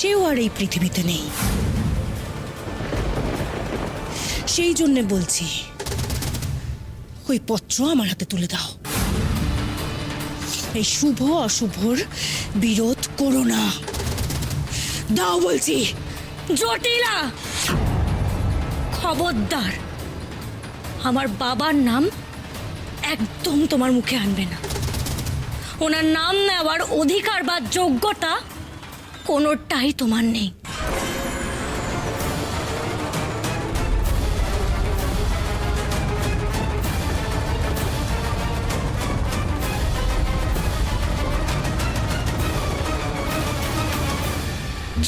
সেও আর এই পৃথিবীতে নেই। সেই জন্য বলছি, ওই পত্র আমার হাতে তুলে দাও। এই শুভ অশুভর বিরোধ করো না, দাও বলছি। জটিলা, খবরদার আমার বাবার নাম একদম তোমার মুখে আনবে না। ওনার নাম নেওয়ার অধিকার বা যোগ্যতা কোনোটাই তোমার নেই।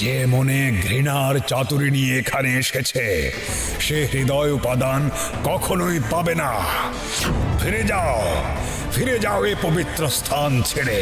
যে মনে ঘৃণার চাতুরি নিয়ে এখানে এসেছে সে হৃদয় উপাদান কখনোই পাবে না। ফিরে যাও, ফিরে যাও এ পবিত্র স্থান ছেড়ে।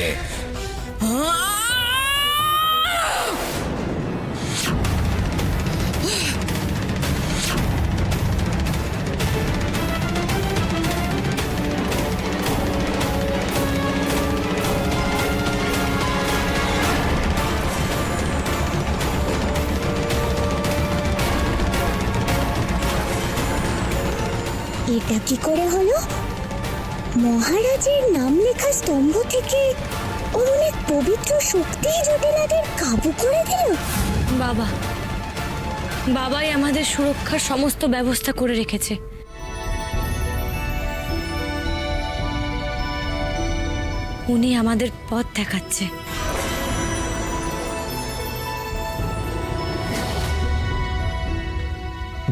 এটা কি করে হলো? মহারাজের নাম লেখা স্তম্ভ থেকে ওর অনেক পবিত্র শক্তি জটিলাদের কাবু করে দিল। বাবাই আমাদের সুরক্ষার সমস্ত ব্যবস্থা করে রেখেছে। উনি আমাদের পথ দেখাচ্ছে।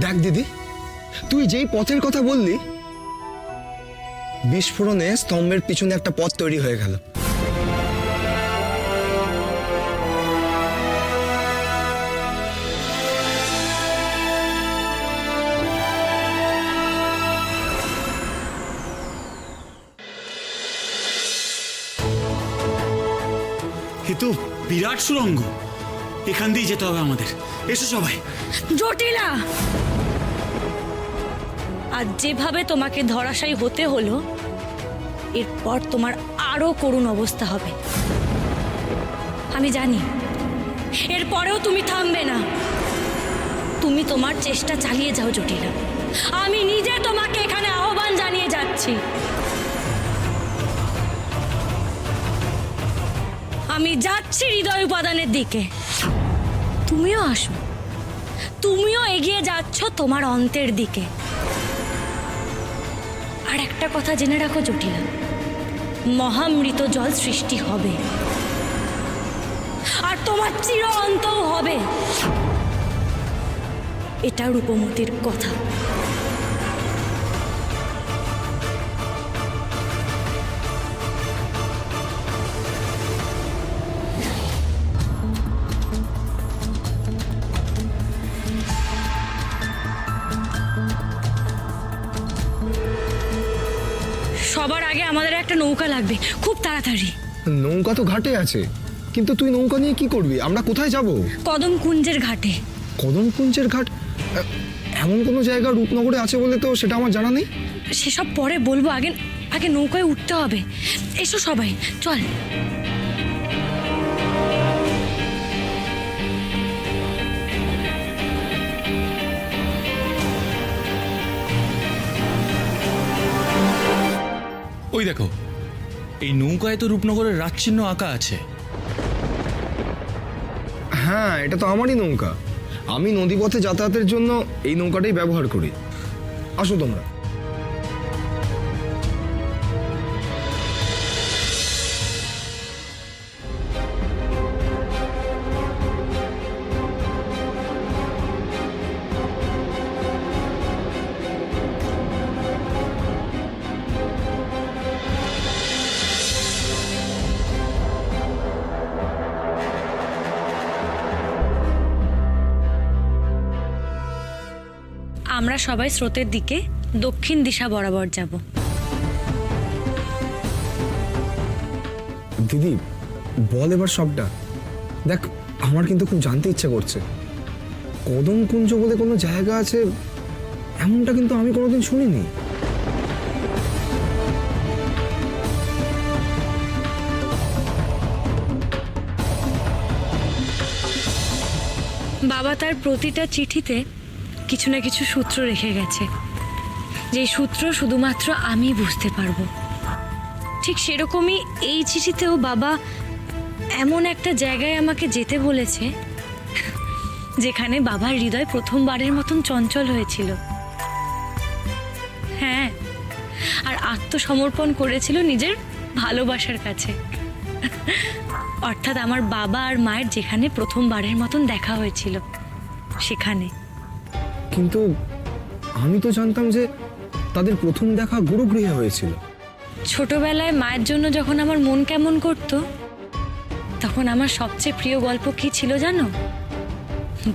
দেখ দিদি, তুই যেই পথের কথা বললি, বিস্ফোরণে স্তম্ভের পিছনে একটা পথ তৈরি হয়ে গেল। এ তো বিরাট সুড়ঙ্গ, এখান দিয়ে যেতে হবে আমাদের। এসো সবাই। জটিলা, আজ যেভাবে তোমাকে ধরাশায়ী হতে হলো, এরপর তোমার আরো করুণ অবস্থা হবে। আমি জানি এরপরেও তুমি থামবে না। তুমি তোমার চেষ্টা চালিয়ে যাও জটিলা। আমি নিজে তোমাকে এখানে আহ্বান জানিয়ে যাচ্ছি। আমি যাচ্ছি হৃদয় উপাদানের দিকে। তুমিও আসো, তুমিও এগিয়ে যাচ্ছ তোমার অন্তের দিকে। আর একটা কথা জেনে রাখো জটিলা, মহামৃত জল সৃষ্টি হবে, আর তোমার চির অন্তও হবে। এটা রূপমতির কথা। সবার আগে আমাদের একটা নৌকা লাগবে, খুব তাড়াতাড়ি। নৌকা তো ঘাটে আছে, কিন্তু তুই নৌকা নিয়ে কি করবি? আমরা কোথায় যাব? কদম কুঞ্জের ঘাটে। কদমকুঞ্জের ঘাট? এমন কোনো জায়গা রূপনগরে আছে বলে তো সেটা আমার জানা নেই। সেসব পরে বলবো, আগে আগে নৌকায় উঠতে হবে। এসো সবাই, চল। ওই দেখো, এই নৌকায় তো রূপনগরের রাজচিহ্ন আঁকা আছে। হ্যাঁ, এটা তো আমারই নৌকা। আমি নদীপথে যাতায়াতের জন্য এই নৌকাটাই ব্যবহার করি। আসো তোমরা। আমরা সবাই স্রোতের দিকে দক্ষিণ দিশা বরাবর যাব। দিদি, বল এবার সবটা। দেখ, আমার কিন্তু খুব জানতে ইচ্ছে করছে। কদমকুঞ্জ বলে কোনো জায়গা আছে, এমনটা কিন্তু আমি কোনোদিন শুনিনি। বাবা তার প্রতিটা চিঠিতে কিছু না কিছু সূত্র রেখে গেছে, যে সূত্র শুধুমাত্র আমি বুঝতে পারবো। ঠিক সেরকমই এই চিঠিতেও বাবা এমন একটা জায়গায় আমাকে যেতে বলেছে যেখানে বাবার হৃদয় প্রথমবারের মতন চঞ্চল হয়েছিল। হ্যাঁ, আর আত্মসমর্পণ করেছিল নিজের ভালোবাসার কাছে, অর্থাৎ আমার বাবা আর মায়ের যেখানে প্রথমবারের মতন দেখা হয়েছিল সেখানে। কিন্তু আমি তো জানতাম যে তাদের প্রথম দেখা গুরুগৃহে হয়েছিল। ছোটবেলায় মায়ের জন্য যখন আমার মন কেমন করতো, তখন আমার সবচেয়ে প্রিয় গল্প কি ছিল জানো?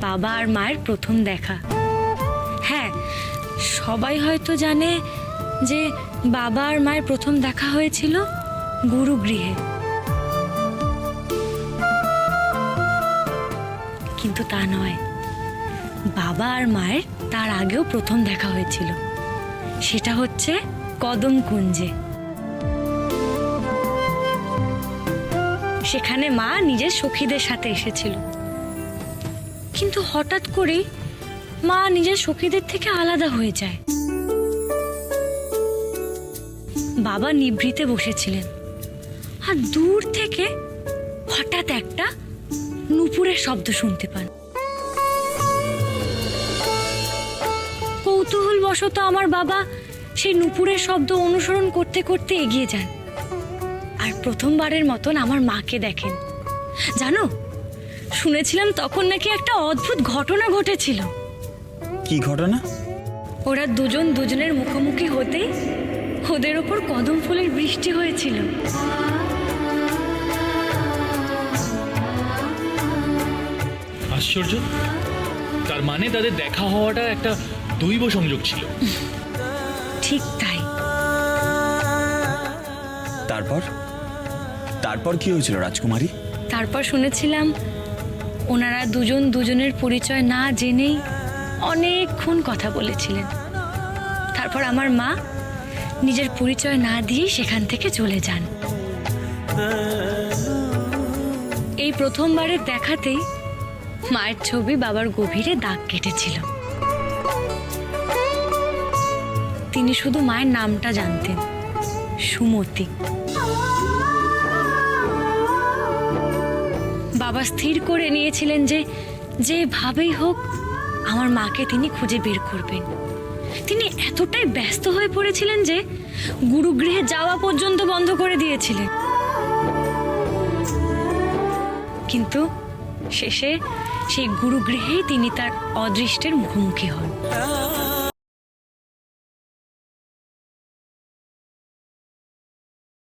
বাবা আর মায়ের প্রথম দেখা। হ্যাঁ, সবাই হয়তো জানে যে বাবা আর মায়ের প্রথম দেখা হয়েছিল গুরুগৃহে, কিন্তু তা নয়। বাবা আর মায়ের তার আগেও প্রথম দেখা হয়েছিল, সেটা হচ্ছে কদম কুঞ্জে। সেখানে মা নিজের সখীদের সাথে এসেছিল, কিন্তু হঠাৎ করেই মা নিজের সখীদের থেকে আলাদা হয়ে যায়। বাবা নিভৃতে বসেছিলেন, আর দূর থেকে হঠাৎ একটা নুপুরের শব্দ শুনতে পান। কৌতূহলবশত আমার বাবা সেই নুপুরের শব্দ অনুসরণ করতে করতে এগিয়ে যান, আর প্রথমবারের মতন আমার মাকে দেখেন। জানো, শুনেছিলাম তখন নাকি একটা অদ্ভুত ঘটনা ঘটেছিল। কি ঘটনা? ওরা দুজন দুজনের মুখোমুখি হতেই ওদের ওপর কদম ফুলের বৃষ্টি হয়েছিল। আশ্চর্য, তার মানে তাদের দেখা হওয়াটা একটা দৈব সংযোগ ছিল। ঠিক তাই। তারপর তারপর কি হয়েছিল রাজকুমারী? তারপর শুনেছিলাম ওনারা দুজন দুজনের পরিচয় না জেনেই অনেকক্ষণ কথা বলেছিলেন। তারপর আমার মা নিজের পরিচয় না দিয়ে সেখান থেকে চলে যান। এই প্রথমবারের দেখাতেই মায়ের ছবি বাবার গভীরে দাগ কেটেছিল। তিনি শুধু মায়ের নামটা জানতেন, সুমতি। বাবা স্থির করে নিয়েছিলেন যে যেভাবেই হোক আমার মাকে তিনি খুঁজে বের করবেন। তিনি এতটাই ব্যস্ত হয়ে পড়েছিলেন যে গুরুগৃহে যাওয়া পর্যন্ত বন্ধ করে দিয়েছিলেন। কিন্তু শেষে সেই গুরুগৃহেই তিনি তার অদৃষ্টের মুখোমুখি হন।